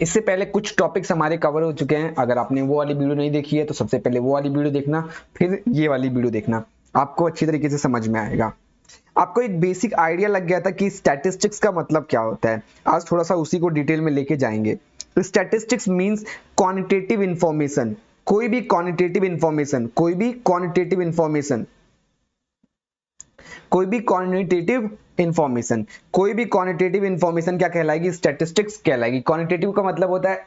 इससे पहले कुछ टॉपिक्स हमारे कवर हो चुके हैं, अगर आपने वो वाली वीडियो नहीं देखी है तो सबसे पहले वो वाली वीडियो देखना, फिर ये वाली वीडियो देखना, आपको अच्छी तरीके से समझ में आएगा। आपको एक बेसिक आइडिया लग गया था कि स्टैटिस्टिक्स का मतलब क्या होता है। आज थोड़ा सा उसी को डिटेल में लेके जाएंगे। Statistics means quantitative information. कोई भी क्वांटिटेटिव इंफॉर्मेशन, कोई भी क्वांटिटेटिव इंफॉर्मेशन, कोई भी क्वांटिटेटिव इंफॉर्मेशन, कोई भी क्वांटिटेटिव इंफॉर्मेशन क्या कहलाएगी? स्टैटिस्टिक्स कहलाएगी। क्वांटिटेटिव का मतलब होता है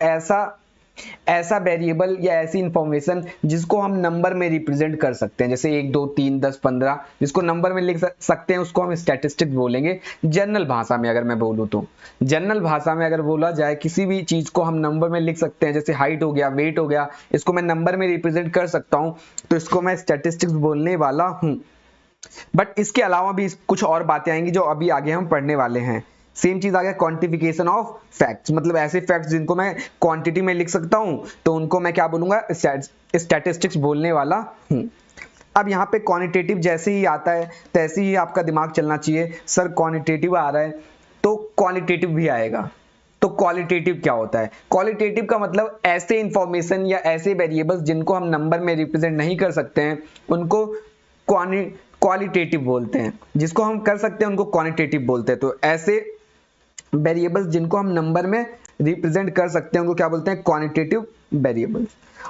ऐसा वेरिएबल या ऐसी इंफॉर्मेशन जिसको हम नंबर में रिप्रेजेंट कर सकते हैं, जैसे 1 2 3 10 15, जिसको नंबर में लिख सकते हैं उसको हम स्टैटिस्टिक्स बोलेंगे। जनरल भाषा में अगर मैं बोलूं तो, जनरल भाषा में अगर बोला जाए किसी भी चीज को हम नंबर में लिख सकते हैं, जैसे हाइट हो गया, वेट हो गया, इसको मैं नंबर में रिप्रेजेंट कर सकता हूं, तो इसको मैं स्टैटिस्टिक्स बोलने वाला हूं। बट इसके अलावा भी कुछ और बातें आएंगी जो अभी आगे हम पढ़ने वाले हैं। सेम चीज आ गया क्वांटिफिकेशन ऑफ फैक्ट्स, मतलब ऐसे फैक्ट्स जिनको मैं क्वांटिटी में लिख सकता हूं तो उनको मैं क्या बोलूंगा? स्टैटिस्टिक्स बोलने वाला हूं। अब यहाँ पे क्वांटिटेटिव जैसे ही आता है तैसे ही आपका दिमाग चलना चाहिए, सर क्वांटिटेटिव आ रहा है तो क्वालिटेटिव भी आएगा। तो क्वालिटेटिव क्या होता है? क्वालिटेटिव का मतलब ऐसे इंफॉर्मेशन या ऐसे वेरिएबल्स जिनको हम नंबर में रिप्रेजेंट नहीं कर सकते हैं उनको क्वालिटेटिव बोलते हैं, जिसको हम कर सकते हैं उनको क्वांटिटेटिव बोलते हैं। तो ऐसे वेरिएबल्स जिनको हम नंबर में रिप्रेजेंट कर सकते हैं उनको क्या बोलते हैं? Quantitative variables.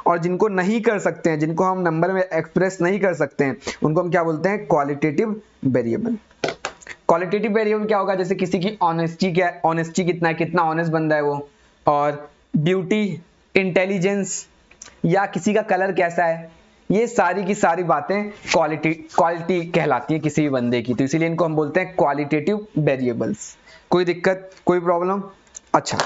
और जिनको नहीं कर सकते हैं, जिनको हम नंबर में एक्सप्रेस नहीं कर सकते हैं, उनको हम क्या बोलते हैं? Qualitative variable. क्वालिटेटिव वेरिएबल क्या होगा? जैसे किसी की ऑनेस्टी, क्या ऑनेस्टी कितना है, कितना ऑनेस्ट बंदा है वो, और ब्यूटी, इंटेलिजेंस, या किसी का कलर कैसा है, ये सारी की सारी बातें क्वालिटी कहलाती है किसी भी बंदे की, तो इसीलिए इनको हम बोलते हैं क्वालिटेटिव वेरिएबल्स। कोई दिक्कत, कोई प्रॉब्लम? अच्छा,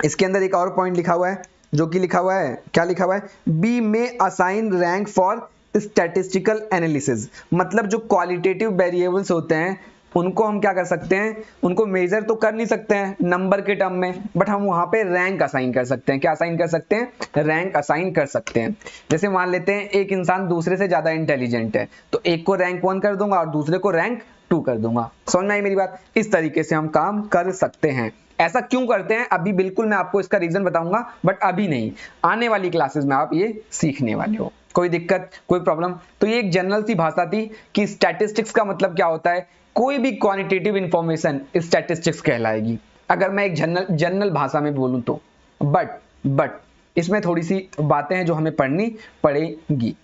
इसके अंदर एक और पॉइंट लिखा हुआ है, जो कि लिखा हुआ है, क्या लिखा हुआ है? बी में assign rank for statistical analysis. मतलब जो क्वालिटेटिव वेरिएबल्स होते हैं उनको हम क्या कर सकते हैं? उनको मेजर तो कर नहीं सकते हैं नंबर के टर्म में, बट हम वहां पे रैंक असाइन कर सकते हैं। क्या असाइन कर सकते हैं? रैंक असाइन कर सकते हैं। जैसे मान लेते हैं एक इंसान दूसरे से ज्यादा इंटेलिजेंट है, तो एक को रैंक 1 कर दूंगा और दूसरे को रैंक 2 कर दूंगा। समझ में आई मेरी बात? इस तरीके से हम काम कर सकते हैं। ऐसा क्यों करते हैं अभी बिल्कुल मैं आपको इसका रीजन बताऊंगा, बट अभी नहीं, आने वाली क्लासेस में आप ये सीखने वाले हो। कोई दिक्कत, कोई प्रॉब्लम? तो ये एक जनरल सी भाषा थी कि स्टैटिस्टिक्स का मतलब क्या होता है। कोई भी क्वांटिटेटिव इंफॉर्मेशन स्टैटिस्टिक्स कहलाएगी, अगर मैं एक जनरल भाषा में बोलूं तो। बट इसमें थोड़ी सी बातें हैं जो हमें पढ़नी पड़ेगी।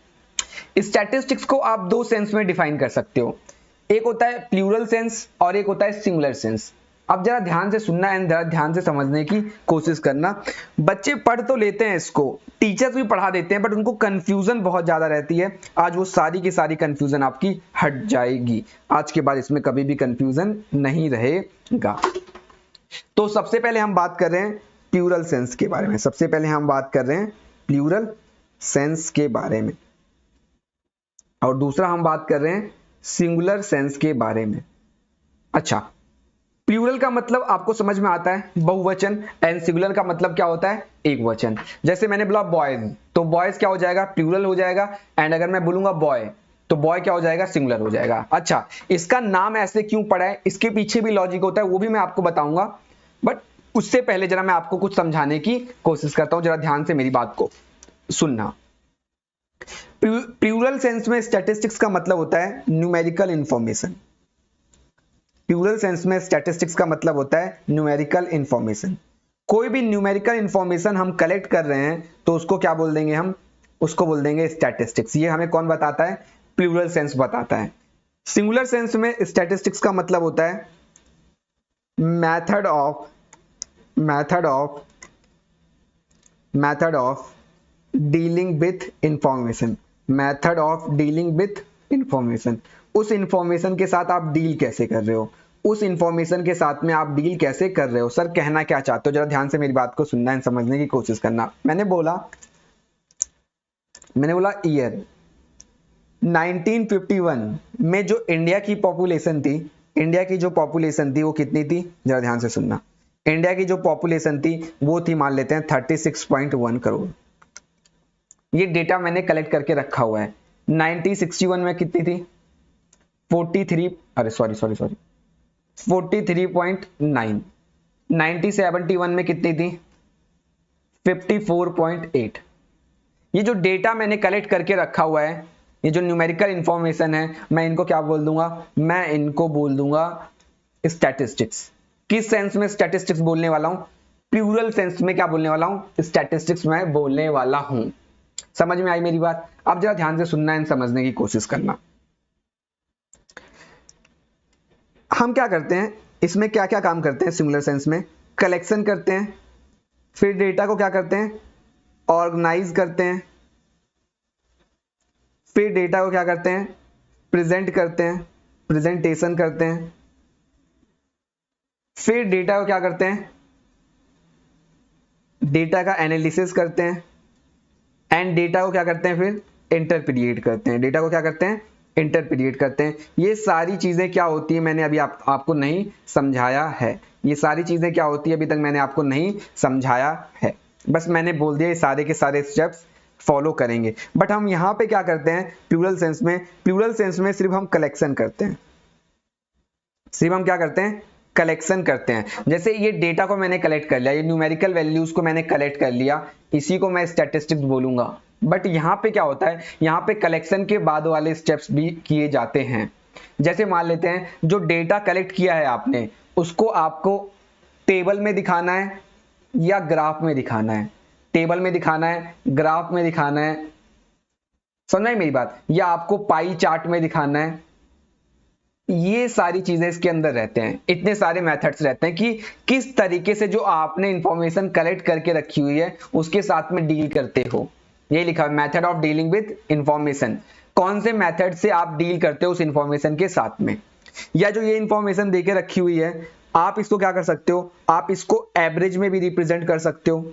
स्टैटिस्टिक्स को आप दो सेंस में डिफाइन कर सकते हो, एक होता है प्लूरल सेंस और एक होता है सिंगुलर सेंस। अब जरा ध्यान से सुनना एंड जरा ध्यान से समझने की कोशिश करना। बच्चे पढ़ तो लेते हैं इसको, टीचर्स भी पढ़ा देते हैं, बट उनको कंफ्यूजन बहुत ज्यादा रहती है। आज वो सारी की सारी कंफ्यूजन आपकी हट जाएगी। आज के बाद इसमें कभी भी कंफ्यूजन नहीं रहेगा। तो सबसे पहले हम बात कर रहे हैं प्लूरल सेंस के बारे में। सबसे पहले हम बात कर रहे हैं प्लूरल सेंस के बारे में, और दूसरा हम बात कर रहे हैं सिंगुलर सेंस के बारे में। अच्छा, प्लूरल का मतलब आपको समझ में आता है, बहुवचन, एंड सिंगुलर का मतलब क्या होता है? एक वचन। जैसे मैंने बोला बॉयज, तो बॉयज क्या हो जाएगा? प्लूरल हो जाएगा। एंड अगर मैं बोलूंगा बॉय, तो बॉय क्या हो जाएगा? सिंगुलर हो जाएगा। अच्छा, इसका नाम ऐसे क्यों पड़ा है, इसके पीछे भी लॉजिक होता है, वो भी मैं आपको बताऊंगा, बट उससे पहले जरा मैं आपको कुछ समझाने की कोशिश करता हूं। जरा ध्यान से मेरी बात को सुनना। प्लूरल सेंस में स्टैटिस्टिक्स का मतलब होता है न्यूमेरिकल इंफॉर्मेशन। प्लूरल सेंस में स्टैटिस्टिक्स का मतलब होता है न्यूमेरिकल इंफॉर्मेशन। कोई भी न्यूमेरिकल इंफॉर्मेशन हम कलेक्ट कर रहे हैं तो उसको क्या बोल देंगे? हम उसको बोल देंगे स्टैटिस्टिक्स। ये हमें कौन बताता है? प्लूरल सेंस बताता है। सिंगुलर सेंस में स्टैटिस्टिक्स का मतलब होता है method of dealing with information. Method of dealing with information, उस इंफॉर्मेशन के साथ आप डील कैसे कर रहे हो, उस इंफॉर्मेशन के साथ में आप डील कैसे कर रहे हो। सर कहना क्या चाहते हो? जरा ध्यान से मेरी बात को सुनना है, समझने की कोशिश करना। मैंने बोला ईयर 1951 में जो इंडिया की पॉपुलेशन थी वो कितनी थी? जरा ध्यान से सुनना। इंडिया की जो पॉपुलेशन थी वो थी, मान लेते हैं 36.1 करोड़। ये डेटा मैंने कलेक्ट करके रखा हुआ है। 1961 में कितनी थी? 43.9। 1971 में कितनी थी? 54.8। ये जो डेटा मैंने कलेक्ट करके रखा हुआ है, ये जो न्यूमेरिकल इंफॉर्मेशन है, मैं इनको क्या बोल दूंगा, मैं इनको बोल दूंगा स्टैटिस्टिक्स। किस सेंस में स्टैटिस्टिक्स बोलने वाला हूं, प्लूरल सेंस में क्या बोलने वाला हूं, स्टैटिस्टिक्स में बोलने वाला हूं। समझ में आई मेरी बात? अब जरा ध्यान से सुनना है, समझने की कोशिश करना। हम क्या करते हैं इसमें, क्या क्या काम करते हैं सिंगुलर सेंस में, कलेक्शन करते हैं, फिर डेटा को क्या करते हैं, ऑर्गेनाइज करते हैं, फिर डेटा को क्या करते हैं, प्रेजेंट करते हैं, प्रेजेंटेशन करते हैं, फिर डेटा को क्या करते हैं, डेटा का एनालिसिस करते हैं, एंड डेटा को क्या करते हैं, फिर इंटरप्रिएट करते हैं। डेटा को क्या करते हैं, इंटरप्रिएट करते हैं। ये सारी चीजें क्या होती है, मैंने अभी आपको नहीं समझाया है। ये सारी चीजें क्या होती है अभी तक मैंने आपको नहीं समझाया है, बस मैंने बोल दिया ये सारे के सारे स्टेप्स फॉलो करेंगे। बट हम यहां पे क्या करते हैं प्लूरल सेंस में, प्लूरल सेंस में सिर्फ हम कलेक्शन करते हैं, सिर्फ हम क्या करते हैं, कलेक्शन करते हैं। जैसे ये डेटा को मैंने कलेक्ट कर लिया, ये न्यूमेरिकल वैल्यूज को मैंने कलेक्ट कर लिया, इसी को मैं स्टैटिस्टिक्स बोलूंगा। बट यहां पे क्या होता है, यहां पे कलेक्शन के बाद वाले स्टेप्स भी किए जाते हैं। जैसे मान लेते हैं जो डेटा कलेक्ट किया है आपने, उसको आपको टेबल में दिखाना है या ग्राफ में दिखाना है, टेबल में दिखाना है, ग्राफ में दिखाना है, समझ आई मेरी बात, या आपको पाई चार्ट में दिखाना है। ये सारी चीजें इसके अंदर रहते हैं, इतने सारे मेथड्स रहते हैं कि किस तरीके से जो आपने इंफॉर्मेशन कलेक्ट करके रखी हुई है उसके साथ में डील करते हो। ये लिखा है method of dealing with information, कौन से मेथड से आप डील करते हो उस इंफॉर्मेशन के साथ में। या जो ये इंफॉर्मेशन देके रखी हुई है, आप इसको क्या कर सकते हो, आप इसको एवरेज में भी रिप्रेजेंट कर सकते हो।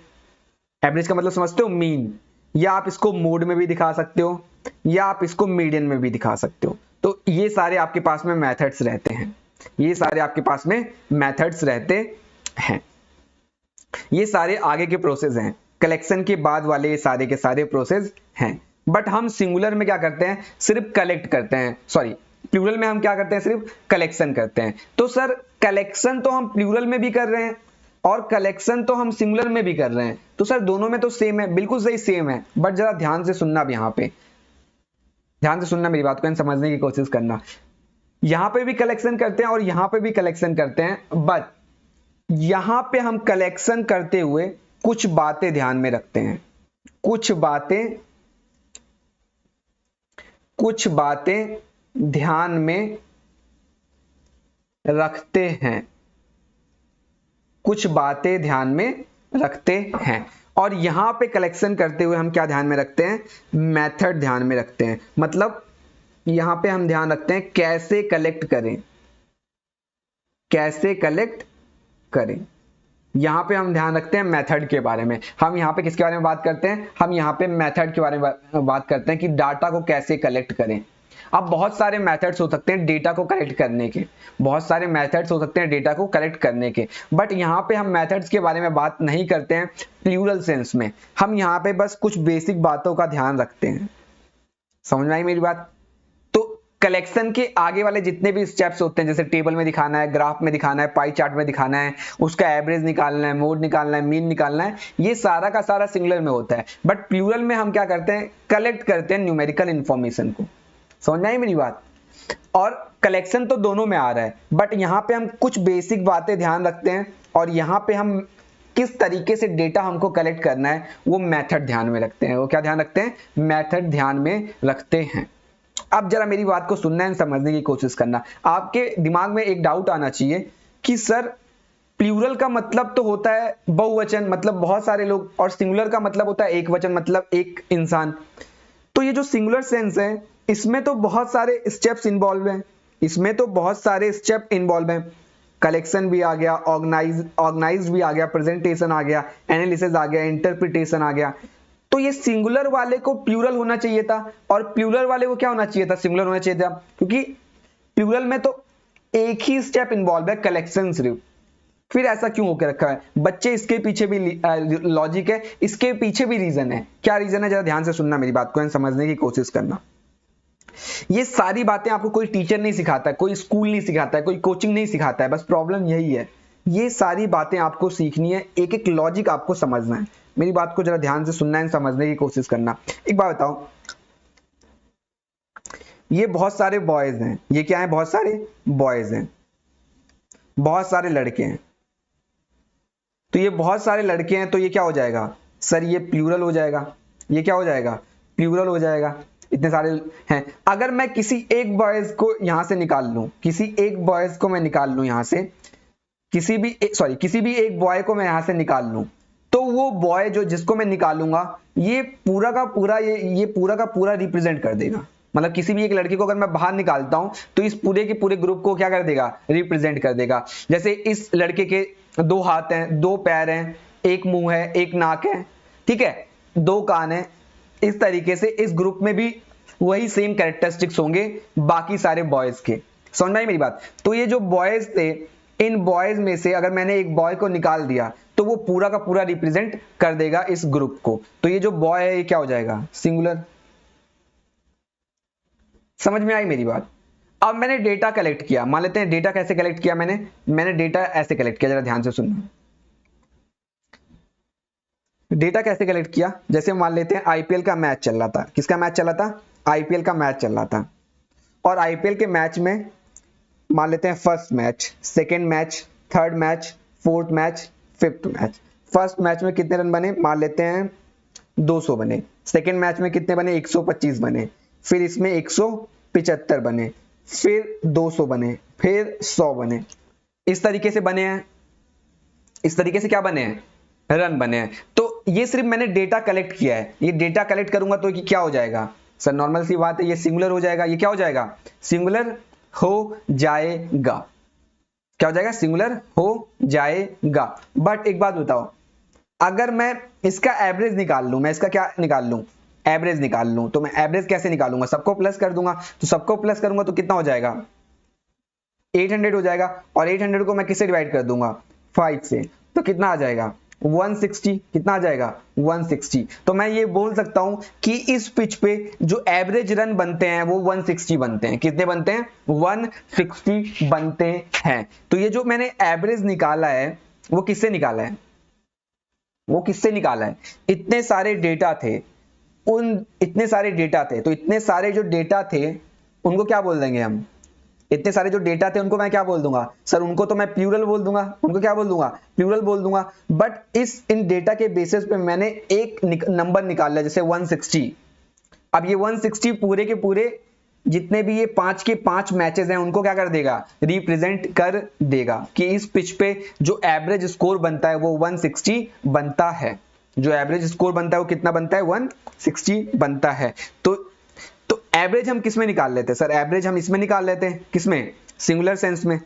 एवरेज का मतलब समझते हो, मीन। या आप इसको मोड में भी दिखा सकते हो, या आप इसको मीडियन में भी दिखा सकते हो। तो ये सारे आपके पास में मेथड्स रहते हैं, ये सारे आपके पास में मेथड्स रहते हैं। ये सारे आगे के प्रोसेस हैं, कलेक्शन के बाद वाले ये सारे के सारे प्रोसेस हैं। बट हम सिंगुलर में क्या करते हैं, सिर्फ कलेक्ट करते हैं, सॉरी प्लूरल में हम क्या करते हैं, सिर्फ कलेक्शन करते हैं। तो सर कलेक्शन तो हम प्लूरल में भी कर रहे हैं और कलेक्शन तो हम सिंगुलर में भी कर रहे हैं, तो सर दोनों में तो सेम है, बिल्कुल सही सेम है। बट जरा ध्यान से सुनना, अब यहां पे ध्यान से सुनना मेरी बात को, समझने की कोशिश करना। यहां पे भी कलेक्शन करते हैं और यहां पे भी कलेक्शन करते हैं, बट यहां पे हम कलेक्शन करते हुए कुछ बातें ध्यान में रखते हैं, कुछ बातें ध्यान में रखते हैं, कुछ बातें ध्यान में रखते हैं। और यहां पे कलेक्शन करते हुए हम क्या ध्यान में रखते हैं, मेथड ध्यान में रखते हैं। मतलब यहां पे हम ध्यान रखते हैं कैसे कलेक्ट करें, कैसे कलेक्ट करें। यहां पे हम ध्यान रखते हैं मेथड के बारे में। हम यहां पे किसके बारे में बात करते हैं, हम यहां पे मेथड के बारे में बात करते हैं कि डाटा को कैसे कलेक्ट करें। अब बहुत सारे मेथड्स हो सकते हैं डेटा को कलेक्ट करने के, बहुत सारे मेथड्स हो सकते हैं डेटा को कलेक्ट करने के, बट यहाँ पे हम मेथड्स के बारे में बात नहीं करते हैं प्लूरल सेंस में। हम यहाँ पे बस कुछ बेसिक बातों का ध्यान रखते हैं। समझ में आई मेरी बात? तो कलेक्शन के आगे वाले जितने भी स्टेप्स होते हैं, जैसे टेबल में दिखाना है, ग्राफ में दिखाना है, पाई चार्ट में दिखाना है, उसका एवरेज निकालना है, मोड निकालना है, मीन निकालना है, ये सारा का सारा सिंगुलर में होता है। बट प्लूरल में हम क्या करते हैं, कलेक्ट करते हैं न्यूमेरिकल इंफॉर्मेशन को। समझ आई मेरी बात? और कलेक्शन तो दोनों में आ रहा है, बट यहां पे हम कुछ बेसिक बातें ध्यान रखते हैं, और यहां पे हम किस तरीके से डेटा हमको कलेक्ट करना है वो मेथड ध्यान में रखते हैं। वो क्या ध्यान रखते हैं, मेथड ध्यान में रखते हैं। अब जरा मेरी बात को सुनना है, समझने की कोशिश करना। आपके दिमाग में एक डाउट आना चाहिए कि सर प्लूरल का मतलब तो होता है बहुवचन, मतलब बहुत सारे लोग, और सिंगुलर का मतलब होता है एक वचन, मतलब एक इंसान। तो ये जो सिंगुलर सेंस है, इसमें तो बहुत सारे स्टेप्स इन्वॉल्व हैं, इसमें तो बहुत सारे स्टेप इन्वॉल्व हैं। कलेक्शन भी आ गया, ऑर्गेनाइज भी आ गया, प्रेजेंटेशन आ गया, एनालिसिस आ गया, इंटरप्रिटेशन आ गया। तो ये सिंगुलर वाले को प्लूरल होना चाहिए था, और प्लूरल वाले को क्या होना चाहिए था, सिंगुलर होना चाहिए था, क्योंकि प्लूरल में तो एक ही स्टेप इन्वॉल्व है, कलेक्शन सिर्फ। फिर ऐसा क्यों होकर रखा है बच्चे? इसके पीछे भी लॉजिक है, इसके पीछे भी रीजन है। क्या रीजन है, जरा ध्यान से सुनना मेरी बात को, समझने की कोशिश करना। ये सारी बातें आपको कोई टीचर नहीं सिखाता है, कोई स्कूल नहीं सिखाता है, कोई कोचिंग नहीं सिखाता है। बस प्रॉब्लम यही है ये सारी बातें आपको सीखनी है, एक एक लॉजिक आपको समझना है। मेरी बात को जरा ध्यान से सुनना है, समझने की कोशिश करना। एक बात बताओ, ये बहुत सारे बॉयज हैं, ये क्या है, बहुत सारे बॉयज हैं, बहुत सारे लड़के हैं। तो ये बहुत सारे लड़के हैं, तो ये क्या हो जाएगा सर, ये प्लूरल हो जाएगा। ये क्या हो जाएगा, प्लूरल हो जाएगा। इतने सारे हैं। अगर मैं किसी एक बॉयज को यहां से निकाल लूं, किसी एक बॉयज को मैं निकाल लूं यहां से, किसी भी एक बॉय को मैं यहां से निकाल लूं, तो वो बॉय जो जिसको मैं निकालूंगा, ये पूरा का पूरा ये पूरा का पूरा रिप्रेजेंट कर देगा। मतलब किसी भी एक लड़के को अगर मैं बाहर निकालता हूं, तो इस पूरे के पूरे ग्रुप को क्या कर देगा, रिप्रेजेंट कर देगा। जैसे इस लड़के के 2 हाथ हैं, 2 पैर हैं, एक मुंह है, एक नाक है, ठीक है, 2 कान है। इस तरीके से इस ग्रुप में भी वही सेम कैरेक्टरिस्टिक्स होंगे बाकी सारे बॉयज के। समझ में आई मेरी बात? तो ये जो बॉयज थे, इन बॉयज में से अगर मैंने एक बॉय को निकाल दिया, तो वो पूरा का पूरा रिप्रेजेंट कर देगा इस ग्रुप को। तो ये जो बॉय है, ये क्या हो जाएगा, सिंगुलर। समझ में आई मेरी बात? अब मैंने डेटा कलेक्ट किया, मान लेते हैं डेटा कैसे कलेक्ट किया मैंने डेटा ऐसे कलेक्ट किया, जरा ध्यान से सुनना। डेटा कैसे कलेक्ट किया, जैसे मान लेते हैं आईपीएल का मैच चल रहा था। किसका मैच चल रहा था, आईपीएल का मैच चल रहा था। और आईपीएल के मैच में मान लेते हैं first match, second match, third match, fourth match, fifth match. First match में कितने रन बने, मान लेते हैं 200 बने। सेकंड मैच में कितने बने, 125 बने। फिर इसमें 175 बने, फिर 200 बने, फिर 100 बने। इस तरीके से बने हैं, इस तरीके से क्या बने हैं, रन बने हैं। तो ये सिर्फ मैंने डेटा कलेक्ट किया है। ये डेटा कलेक्ट करूंगा तो क्या हो जाएगा सर, नॉर्मल सी बात है, ये सिंगुलर हो जाएगा। ये क्या हो जाएगा, सिंगुलर हो जाएगा। क्या हो जाएगा, सिंगुलर हो जाएगा। बट एक बात बताओ, अगर मैं इसका एवरेज निकाल लूं, मैं इसका क्या निकाल लूं, एवरेज निकाल लूं, तो मैं एवरेज कैसे निकालूंगा, सबको प्लस कर दूंगा। तो सबको प्लस करूंगा तो कितना हो जाएगा, 800 हो जाएगा। और 800 को मैं किससे डिवाइड कर दूंगा, 5 से, तो कितना आ जाएगा, 160। कितना आ जाएगा, 160। तो मैं ये बोल सकता हूं कि इस पिच पे जो एवरेज रन बनते हैं वो 160 बनते हैं। कितने बनते हैं, 160 बनते हैं। तो ये जो मैंने एवरेज निकाला है, वो किससे निकाला है, वो किससे निकाला है, इतने सारे डेटा थे, इतने सारे डेटा थे। तो इतने सारे जो डेटा थे उनको क्या बोल देंगे हम, इतने सारे जो डेटा थे उनको मैं क्या बोल दूंगा सर, उनको तो मैं प्लूरल बोल दूंगा। उनको क्या बोल दूंगा, प्लूरल बोल दूंगा। बट इन डेटा के बेसिस पे मैंने एक नंबर निकाल लिया, जैसे 160। अब ये 160 पूरे के पूरे जितने भी ये 5 के 5 मैचेस हैं उनको क्या कर देगा, रिप्रेजेंट कर देगा। कि इस पिच पे जो एवरेज स्कोर बनता है वो 160 बनता है। जो एवरेज स्कोर बनता है वो कितना बनता है, 160 बनता है। तो एवरेज हम किस में निकाल लेते हैं सर, एवरेज हम इसमें निकाल लेते हैं, किसमें, सिंगुलर सेंस में।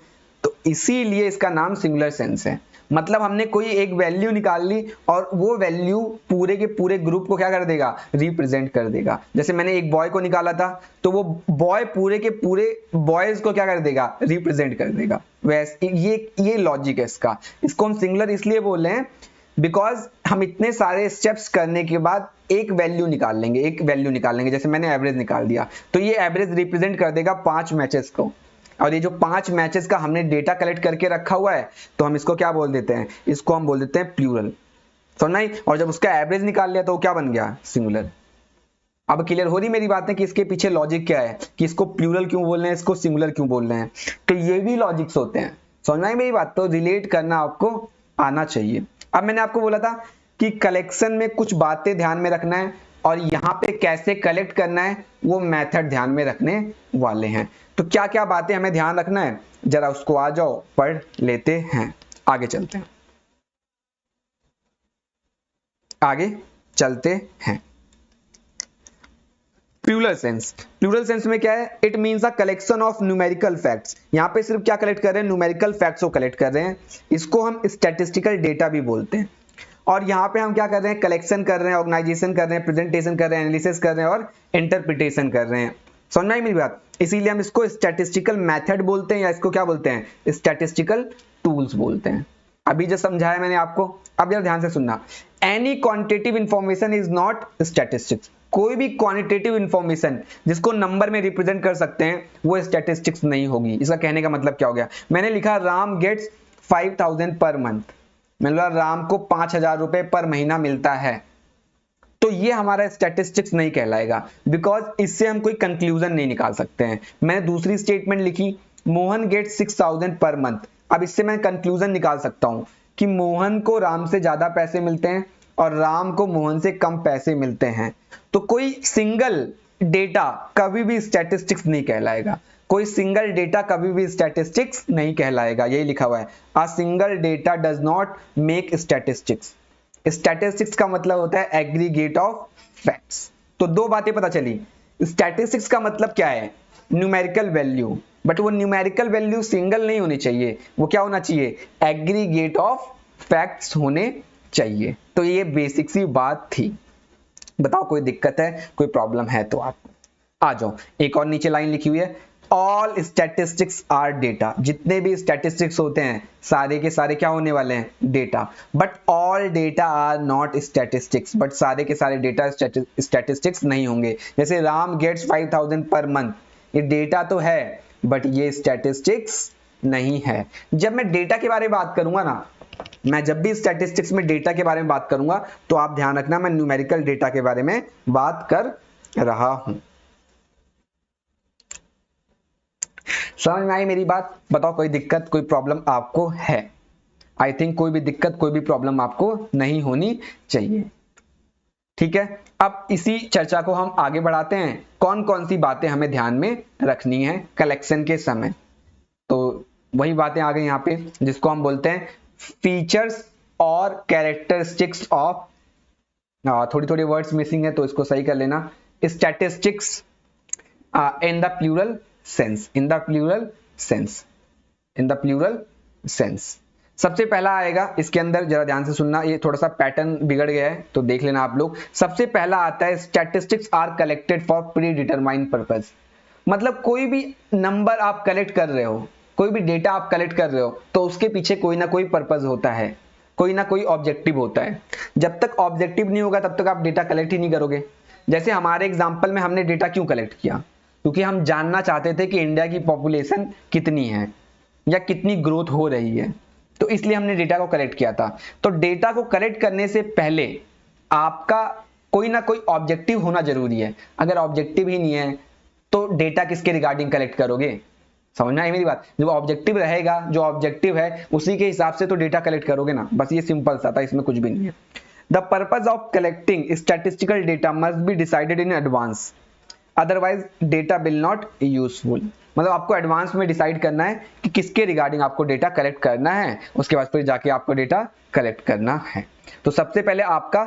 तो इसीलिए इसका नाम सिंगुलर सेंस है। मतलब हमने कोई एक वैल्यू निकाल ली और वो वैल्यू पूरे के पूरे ग्रुप को क्या कर देगा, रिप्रेजेंट कर देगा। जैसे मैंने एक बॉय को निकाला था, तो वो बॉय पूरे के पूरे बॉयज को क्या कर देगा, रिप्रेजेंट कर देगा। वैसे ये लॉजिक है इसका। इसको हम सिंगुलर इसलिए बोल रहे हैं बिकॉज हम इतने सारे स्टेप्स करने के बाद एक वैल्यू निकाल लेंगे। जैसे मैंने एवरेज निकाल दिया, तो ये एवरेज रिप्रेजेंट कर देगा 5 मैचेस को। और ये जो 5 मैचेस का हमने डेटा कलेक्ट करके रखा हुआ है, तो हम इसको क्या बोल देते हैं, इसको हम बोल देते हैं प्लूरल। समझना ही? और जब उसका एवरेज निकाल लिया तो वो क्या बन गया, सिंगुलर। अब क्लियर हो रही मेरी बातें कि इसके पीछे लॉजिक क्या है, कि इसको प्लूरल क्यों बोल रहे हैं, इसको सिंगुलर क्यों बोल रहे हैं। तो ये भी लॉजिक्स होते हैं। समझना ही मेरी बात? तो रिलेट करना आपको आना चाहिए। अब मैंने आपको बोला था कि कलेक्शन में कुछ बातें ध्यान में रखना है, और यहाँ पे कैसे कलेक्ट करना है वो मेथड ध्यान में रखने वाले हैं। तो क्या क्या बातें हमें ध्यान रखना है, जरा उसको आ जाओ पढ़ लेते हैं। आगे चलते हैं, आगे चलते हैं। प्लूरल सेंस में क्या है, it means a collection of numerical facts. यहाँ पे सिर्फ क्या कलेक्ट कर रहे हैं, न्यूमेरिकल फैक्ट्स को कलेक्ट कर रहे हैं। इसको हम स्टैटिस्टिकल डेटा भी बोलते हैं। और यहाँ पे हम क्या कर रहे हैं, कलेक्शन कर रहे हैं, ऑर्गेनाइजेशन कर रहे हैं, प्रेजेंटेशन कर रहे हैं, एनालिसिस कर रहे हैं और इंटरप्रिटेशन कर रहे हैं। समझ में आई मेरी बात? इसीलिए हम इसको स्टैटिस्टिकल मेथड बोलते हैं, या इसको क्या बोलते हैं, स्टैटिस्टिकल टूल्स बोलते हैं। अभी जो समझाया मैंने आपको, अब यार ध्यान से सुनना। Any quantitative information is not statistics. कोई भी क्वांटिटेटिव इंफॉर्मेशन जिसको नंबर में रिप्रेजेंट कर सकते हैं वो स्टैटिस्टिक्स नहीं होगी। इसका कहने का मतलब क्या हो गया, मैंने लिखा राम गेट्स 5000 पर मंथ, मतलब राम को 5000 रुपए पर महीना मिलता है, तो ये हमारा स्टैटिस्टिक्स नहीं कहलाएगा, बिकॉज इससे हम कोई कंक्लूजन नहीं निकाल सकते हैं। मैंने दूसरी स्टेटमेंट लिखी, मोहन गेट 6000 पर मंथ। अब इससे मैं कंक्लूजन निकाल सकता हूं कि मोहन को राम से ज्यादा पैसे मिलते हैं और राम को मोहन से कम पैसे मिलते हैं। तो कोई सिंगल डेटा कभी भी स्टैटिस्टिक्स नहीं कहलाएगा, कोई सिंगल डेटा कभी भी स्टैटिस्टिक्स नहीं कहलाएगा। यही लिखा हुआ है, a single data does not make statistics. Statistics का मतलब होता है एग्रीगेट ऑफ फैक्ट्स। तो दो बातें पता चली, स्टैटिस्टिक्स का मतलब क्या है, न्यूमेरिकल वैल्यू, बट वो न्यूमेरिकल वैल्यू सिंगल नहीं होनी चाहिए, वो क्या होना चाहिए, एग्रीगेट ऑफ फैक्ट्स होने चाहिए। तो ये बेसिक सी बात थी। बताओ कोई दिक्कत है, कोई प्रॉब्लम है तो आप आ जाओ। एक और नीचे लाइन लिखी हुई है, ऑल स्टैटिस्टिक्स आर डेटा। जितने भी स्टैटिस्टिक्स होते हैं सारे के सारे क्या होने वाले हैं, data. But all data are not statistics, but सारे के सारे डेटा स्टैटिस्टिक्स नहीं होंगे। जैसे राम गेट्स 5000 पर मंथ, ये डेटा तो है बट ये स्टैटिस्टिक्स नहीं है। जब मैं डेटा के बारे में बात करूंगा ना, मैं जब भी स्टैटिस्टिक्स में डेटा के बारे में बात करूंगा तो आप ध्यान रखना मैं न्यूमेरिकल डेटा के बारे में बात कर रहा हूं। समझ में आई मेरी बात? बताओ कोई दिक्कत, कोई प्रॉब्लम आपको है? आई थिंक कोई भी दिक्कत, कोई भी प्रॉब्लम आपको नहीं होनी चाहिए। ठीक है, अब इसी चर्चा को हम आगे बढ़ाते हैं। कौन कौन सी बातें हमें ध्यान में रखनी है कलेक्शन के समय? तो वही बातें आ गई यहाँ पे जिसको हम बोलते हैं फीचर्स और कैरेक्टरिस्टिक्स ऑफ, थोड़ी थोड़ी वर्ड्स मिसिंग है तो इसको सही कर लेना, statistics in the plural sense, in the plural sense, in the plural sense. सबसे पहला आएगा इसके अंदर, जरा ध्यान से सुनना, ये थोड़ा सा पैटर्न बिगड़ गया है तो देख लेना आप लोग। सबसे पहला आता है statistics are collected for predetermined purpose. मतलब कोई भी नंबर आप कलेक्ट कर रहे हो, कोई भी डेटा आप कलेक्ट कर रहे हो तो उसके पीछे कोई ना कोई पर्पस होता है, कोई ना कोई ऑब्जेक्टिव होता है। जब तक ऑब्जेक्टिव नहीं होगा तब तक आप डेटा कलेक्ट ही नहीं करोगे। जैसे हमारे एग्जाम्पल में हमने डेटा क्यों कलेक्ट किया, क्योंकि हम जानना चाहते थे कि इंडिया की पॉपुलेशन कितनी है या कितनी ग्रोथ हो रही है, तो इसलिए हमने डेटा को कलेक्ट किया था। तो डेटा को कलेक्ट करने से पहले आपका कोई ना कोई ऑब्जेक्टिव होना जरूरी है। अगर ऑब्जेक्टिव ही नहीं है तो डेटा किसके रिगार्डिंग कलेक्ट करोगे? समझना है मेरी बात? जो ऑब्जेक्टिव रहेगा, जो ऑब्जेक्टिव है उसी के हिसाब से तो डेटा कलेक्ट करोगे ना। बस ये सिंपल सा था, इसमें कुछ भी नहीं है। The purpose of collecting statistical data must be decided in advance, otherwise data will not useful. मतलब आपको एडवांस में डिसाइड करना है कि किसके रिगार्डिंग आपको डेटा कलेक्ट करना है, उसके बाद फिर जाके आपको डेटा कलेक्ट करना है। तो सबसे पहले आपका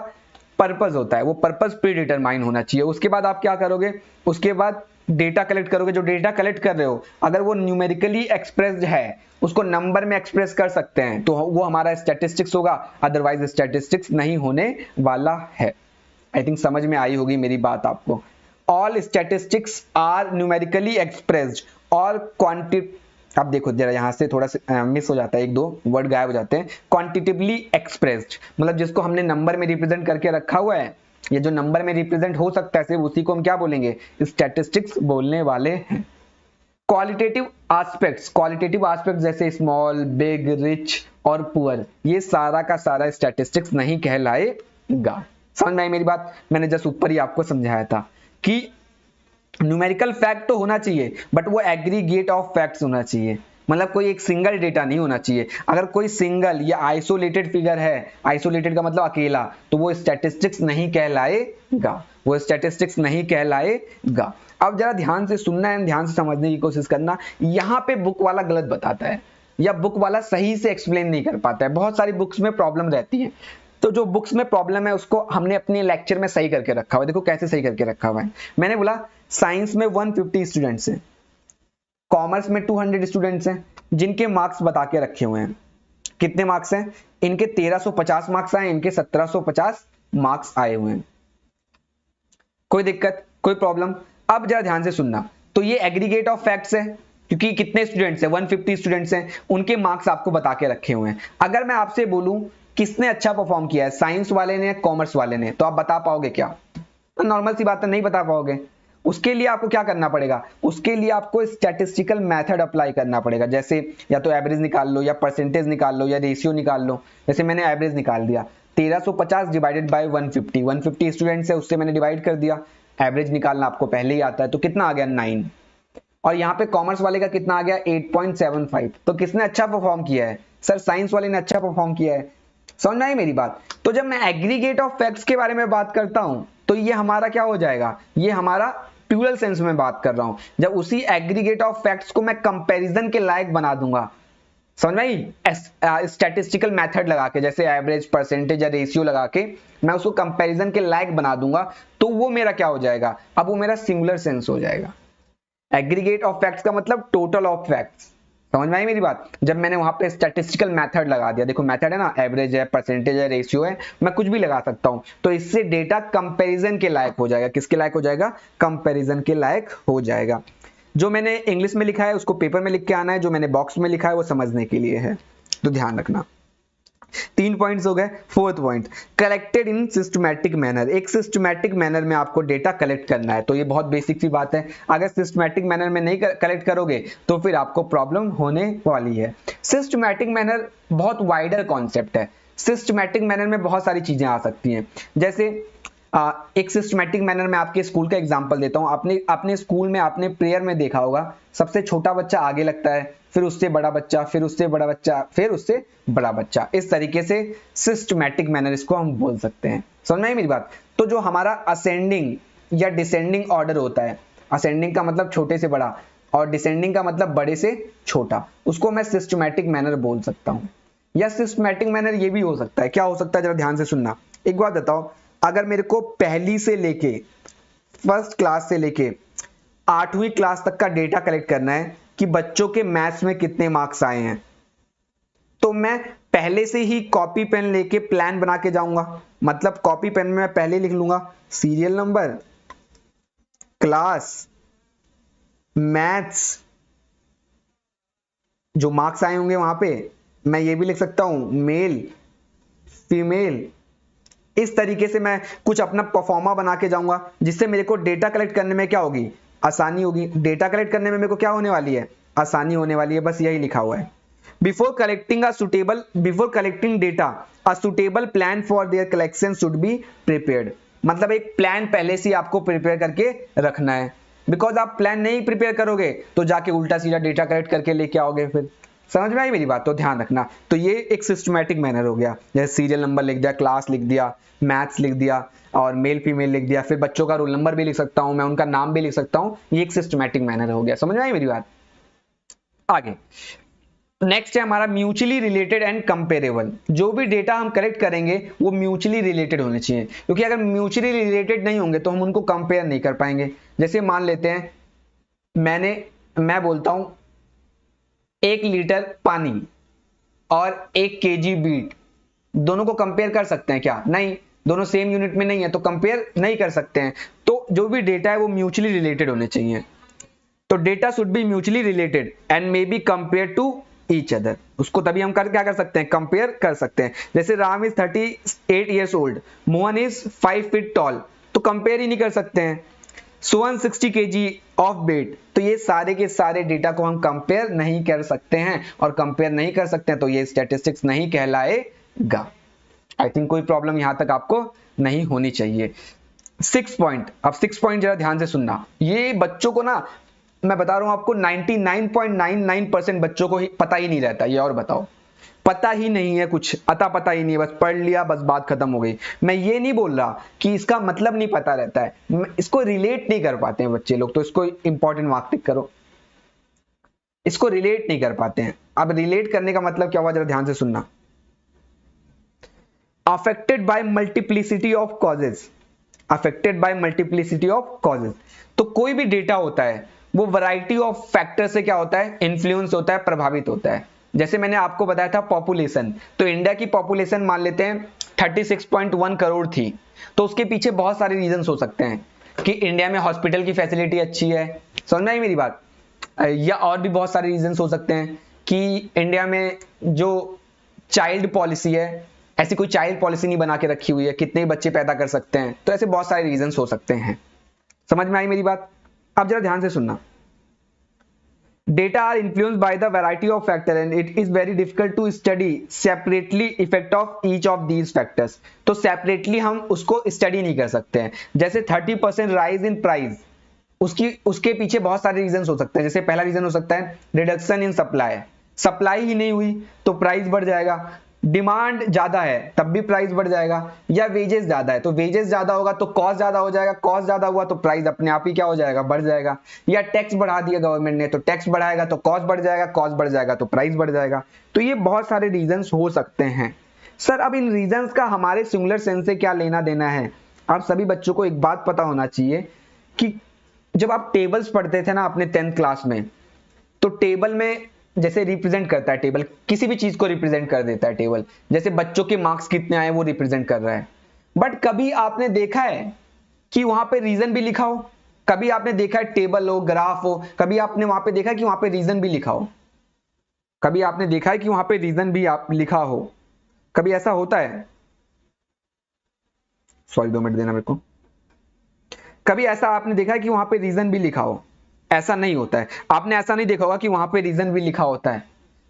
पर्पस होता है, वो पर्पस प्री डिटरमाइन होना चाहिए। उसके बाद आप क्या करोगे, उसके बाद डेटा कलेक्ट करोगे। जो डेटा कलेक्ट कर रहे हो अगर वो न्यूमेरिकली एक्सप्रेस्ड है, उसको नंबर में एक्सप्रेस कर सकते हैं तो वो हमारा स्टैटिस्टिक्स होगा, अदरवाइज स्टैटिस्टिक्स नहीं होने वाला है। आई थिंक समझ में आई होगी मेरी बात आपको। All statistics are numerically expressed और अब देखो जरा यहां से थोड़ा सा मिस हो जाता है, एक दो वर्ड गायब हो जाते हैं। क्वांटिटेटिवली एक्सप्रेस्ड मतलब जिसको हमने नंबर में रिप्रेजेंट करके रखा हुआ है, ये जो नंबर में रिप्रेजेंट हो सकता है सिर्फ उसी को हम क्या बोलेंगे, स्टैटिस्टिक्स बोलने वाले हैं। क्वालिटेटिव एस्पेक्ट्स जैसे स्मॉल, बिग, रिच और पुअर, ये सारा का सारा स्टैटिस्टिक्स नहीं कहलाएगा। समझ में आई मेरी बात? मैंने जस्ट ऊपर ही आपको समझाया था कि न्यूमेरिकल फैक्ट तो होना चाहिए बट वो एग्रीगेट ऑफ फैक्ट्स होना चाहिए। मतलब कोई एक सिंगल डेटा नहीं होना चाहिए। अगर कोई सिंगल या आइसोलेटेड फिगर है, आइसोलेटेड का मतलब अकेला, तो वो स्टैटिस्टिक्स नहीं कहलाएगा, वो स्टैटिस्टिक्स नहीं कहलाएगा। अब जरा ध्यान से सुनना है, ध्यान से समझने की कोशिश करना। यहाँ पे बुक वाला गलत बताता है या बुक वाला सही से एक्सप्लेन नहीं कर पाता है। बहुत सारी बुक्स में प्रॉब्लम रहती है, तो जो बुक्स में प्रॉब्लम है उसको हमने अपने लेक्चर में सही करके रखा हुआ है। देखो कैसे सही करके रखा हुआ है। मैंने बोला साइंस में 150 स्टूडेंट्स हैं, कॉमर्स में 200 स्टूडेंट्स हैं, जिनके मार्क्स बता के रखे हुए हैं। कितने मार्क्स हैं? इनके 1350 मार्क्स आए, इनके 1750 मार्क्स आए हुए हैं। कोई दिक्कत, कोई प्रॉब्लम? अब जरा ध्यान से सुनना। तो ये एग्रीगेट ऑफ फैक्ट्स है क्योंकि कितने स्टूडेंट्स हैं, 150 स्टूडेंट्स हैं, उनके मार्क्स आपको बता के रखे हुए हैं। अगर मैं आपसे बोलूं किसने अच्छा परफॉर्म किया है, साइंस वाले ने, कॉमर्स वाले ने, तो आप बता पाओगे क्या? नॉर्मल सी बात है, नहीं बता पाओगे। उसके लिए आपको क्या करना पड़ेगा, उसके लिए आपको स्टैटिस्टिकल मेथड अप्लाई करना पड़ेगा। जैसे या तो एवरेज निकाल लो, या परसेंटेज निकाल लो, या रेशियो निकाल लो। जैसे मैंने एवरेज निकाल दिया, 1350 डिवाइडेड बाय 150, 150 स्टूडेंट्स है, उससे मैंने डिवाइड कर दिया। एवरेज निकालना आपको पहले ही आता है, तो कितना आ गया 9। और यहाँ पे कॉमर्स वाले का कितना आ गया 8.75। तो किसने अच्छा परफॉर्म किया है सर, साइंस वाले ने अच्छा परफॉर्म किया है। समझ में आई मेरी बात। तो जब मैं एग्रीगेट ऑफ फैक्ट्स के बारे में बात करता हूं तो ये हमारा क्या हो जाएगा, ये हमारा प्लूरल सेंस में बात कर रहा हूं। जब उसी एग्रीगेट ऑफ फैक्ट्स को मैं कंपैरिजन के लायक बना दूंगा, समझ में आई, स्टैटिस्टिकल मेथड लगा के, जैसे एवरेज, परसेंटेज या रेशियो लगा के मैं उसको कंपैरिजन के लायक बना दूंगा, तो वो मेरा क्या हो जाएगा, अब वो मेरा सिंगुलर सेंस हो जाएगा। एग्रीगेट ऑफ फैक्ट्स का मतलब टोटल ऑफ फैक्ट्स। समझ में आई मेरी बात। जब मैंने वहां पे स्टैटिस्टिकल मेथड लगा दिया, देखो मेथड है ना, एवरेज है, परसेंटेज है, रेशियो है, मैं कुछ भी लगा सकता हूं, तो इससे डेटा कंपैरिजन के लायक हो जाएगा। किसके लायक हो जाएगा, कंपैरिजन के लायक हो जाएगा। जो मैंने इंग्लिश में लिखा है उसको पेपर में लिख के आना है, जो मैंने बॉक्स में लिखा है वो समझने के लिए है, तो ध्यान रखना। 3 पॉइंट्स हो गए। 4th point, collected in systematic manner. एक सिस्टमैटिक मैनर में आपको डेटा कलेक्ट करना है, तो ये बहुत बेसिक सी बात है। अगर सिस्टमैटिक मैनर में नहीं कलेक्ट करोगे तो फिर आपको प्रॉब्लम होने वाली है। सिस्टमैटिक मैनर बहुत वाइडर कॉन्सेप्ट है। सिस्टमैटिक मैनर में बहुत सारी चीजें आ सकती हैं। जैसे एक सिस्टमैटिक मैनर में आपके स्कूल का एग्जांपल देता हूं। अपने स्कूल में आपने प्रेयर में देखा होगा, सबसे छोटा बच्चा आगे लगता है, फिर उससे बड़ा बच्चा, फिर उससे बड़ा बच्चा, फिर उससे बड़ा बच्चा। इस तरीके से सिस्टमैटिक मैनर इसको हम बोल सकते हैं। समझ में आई मेरी बात। तो जो हमारा असेंडिंग या डिसेंडिंग ऑर्डर होता है, असेंडिंग का मतलब छोटे से बड़ा और डिसेंडिंग का मतलब बड़े से छोटा, उसको मैं सिस्टमैटिक मैनर बोल सकता हूं। या सिस्टमैटिक मैनर ये भी हो सकता है, क्या हो सकता है जरा ध्यान से सुनना। एक बात बताओ, अगर मेरे को पहली से लेके, फर्स्ट क्लास से लेके 8वीं क्लास तक का डेटा कलेक्ट करना है कि बच्चों के मैथ्स में कितने मार्क्स आए हैं, तो मैं पहले से ही कॉपी पेन लेके प्लान बना के जाऊंगा। मतलब कॉपी पेन में मैं पहले लिख लूंगा सीरियल नंबर, क्लास, मैथ्स, जो मार्क्स आए होंगे वहां पे मैं ये भी लिख सकता हूं, मेल, फीमेल। इस तरीके से मैं कुछ अपना परफॉर्मा बना के जाऊंगा, जिससे मेरे को डेटा कलेक्ट करने में क्या होगी, आसानी होगी। डेटा कलेक्ट करने में मेरे को क्या होने वाली है, आसानी होने वाली है। बस यही लिखा हुआ है। Before collecting data a suitable plan for their collection should be prepared. मतलब एक प्लान पहले से आपको प्रिपेयर करके रखना है। बिकॉज आप प्लान नहीं प्रिपेयर करोगे तो जाके उल्टा सीधा डेटा कलेक्ट करके लेके आओगे। फिर समझ में आई मेरी बात, तो ध्यान रखना। तो ये एक सिस्टमैटिक मैनर हो गया। जैसे सीरियल नंबर लिख दिया, क्लास लिख दिया, मैथ्स लिख दिया और मेल फीमेल लिख दिया। फिर बच्चों का रोल नंबर भी लिख सकता हूं मैं, उनका नाम भी लिख सकता हूं। ये एक सिस्टमैटिक मैनर हो गया। समझ में आई मेरी बात। आगे नेक्स्ट है हमारा म्यूचुअली रिलेटेड एंड कंपेरेबल। जो भी डेटा हम कलेक्ट करेंगे वो म्यूचुअली रिलेटेड होने चाहिए, क्योंकि अगर म्यूचुअली रिलेटेड नहीं होंगे तो हम उनको कंपेयर नहीं कर पाएंगे। जैसे मान लेते हैं मैं बोलता हूं 1 लीटर पानी और 1 केजी बीट, दोनों को कंपेयर कर सकते हैं क्या? नहीं, दोनों सेम यूनिट में नहीं है तो कंपेयर नहीं कर सकते हैं। तो जो भी डेटा है वो म्यूचुअली रिलेटेड होने चाहिए। तो data should be mutually related and may be compare to each other. उसको तभी हम क्या कर सकते हैं, कंपेयर कर सकते हैं। जैसे Ram is 38 years old, Mohan is 5 feet tall, तो कंपेयर ही नहीं कर सकते हैं। सोहन 60 kg ऑफ वेट, तो ये सारे के सारे डेटा को हम कंपेयर नहीं कर सकते हैं, और कंपेयर नहीं कर सकते हैं तो ये स्टैटिस्टिक्स नहीं कहलाएगा। आई थिंक कोई प्रॉब्लम यहां तक आपको नहीं होनी चाहिए। 6 पॉइंट, अब 6 पॉइंट जरा ध्यान से सुनना। ये बच्चों को ना, मैं बता रहा हूं आपको, 99.99% बच्चों को पता ही नहीं रहता। ये और बताओ, पता ही नहीं है, कुछ अता पता ही नहीं है, बस पढ़ लिया, बस बात खत्म हो गई। मैं ये नहीं बोल रहा कि इसका मतलब नहीं पता रहता है, इसको रिलेट नहीं कर पाते हैं बच्चे लोग, तो इसको इंपॉर्टेंट मार्क टिक करो। इसको रिलेट नहीं कर पाते हैं। अब रिलेट करने का मतलब क्या हुआ, जरा ध्यान से सुनना। Affected by multiplicity of causes, affected by multiplicity of causes. तो कोई भी डेटा होता है वो वैरायटी ऑफ फैक्टर से क्या होता है, इन्फ्लुएंस होता है, प्रभावित होता है। जैसे मैंने आपको बताया था पॉपुलेशन, तो इंडिया की पॉपुलेशन मान लेते हैं 36.1 करोड़ थी, तो उसके पीछे बहुत सारे रीजंस हो सकते हैं कि इंडिया में हॉस्पिटल की फैसिलिटी अच्छी है, समझ में आई मेरी बात, या और भी बहुत सारे रीजंस हो सकते हैं कि इंडिया में जो चाइल्ड पॉलिसी है, ऐसी कोई चाइल्ड पॉलिसी नहीं बना के रखी हुई है, कितने बच्चे पैदा कर सकते हैं, तो ऐसे बहुत सारे रीजंस हो सकते हैं। समझ में आई मेरी बात? अब जरा ध्यान से सुनना। Data are influenced by the variety of factors and it is very difficult to study separately effect of each of these factors। तो separately हम उसको study नहीं कर सकते हैं। जैसे 30% rise in price, उसके पीछे बहुत सारे रीजन हो सकते हैं। जैसे पहला रीजन हो सकता है रिडक्शन इन सप्लाई, सप्लाई ही नहीं हुई तो प्राइस बढ़ जाएगा। डिमांड ज्यादा है तब भी प्राइस बढ़ जाएगा। या वेजेस ज्यादा है तो वेजेस ज्यादा होगा तो कॉस्ट ज्यादा हो जाएगा, कॉस्ट ज्यादा हुआ तो प्राइस अपने आप ही क्या हो जाएगा, बढ़ जाएगा। या टैक्स बढ़ा दिया गवर्नमेंट ने तो टैक्स बढ़ाएगा तो कॉस्ट बढ़ जाएगा, कॉस्ट बढ़ जाएगा तो प्राइस बढ़ जाएगा। तो ये बहुत सारे रीजन हो सकते हैं। सर अब इन रीजन का हमारे सिंगुलर सेंस से क्या लेना देना है? आप सभी बच्चों को एक बात पता होना चाहिए कि जब आप टेबल्स पढ़ते थे ना अपने 10th क्लास में, तो टेबल में जैसे रिप्रेजेंट करता है, टेबल किसी भी चीज को रिप्रेजेंट कर देता है। टेबल जैसे बच्चों के मार्क्स कितने आए वो रिप्रेजेंट कर रहा है। बट कभी आपने देखा है कि वहां पे रीजन भी लिखा हो? कभी आपने देखा है टेबल हो, ग्राफ हो, कभी आपने वहां पे देखा है कि वहां पे रीजन भी लिखा हो? कभी आपने देखा है कि वहां पे रीजन भी आप लिखा हो? कभी ऐसा होता है? सॉरी 2 मिनट देना मेरे को। कभी ऐसा आपने देखा है कि वहां पे रीजन भी लिखा हो? ऐसा नहीं होता है। आपने ऐसा नहीं देखा होगा कि वहां पे रीजन भी लिखा होता है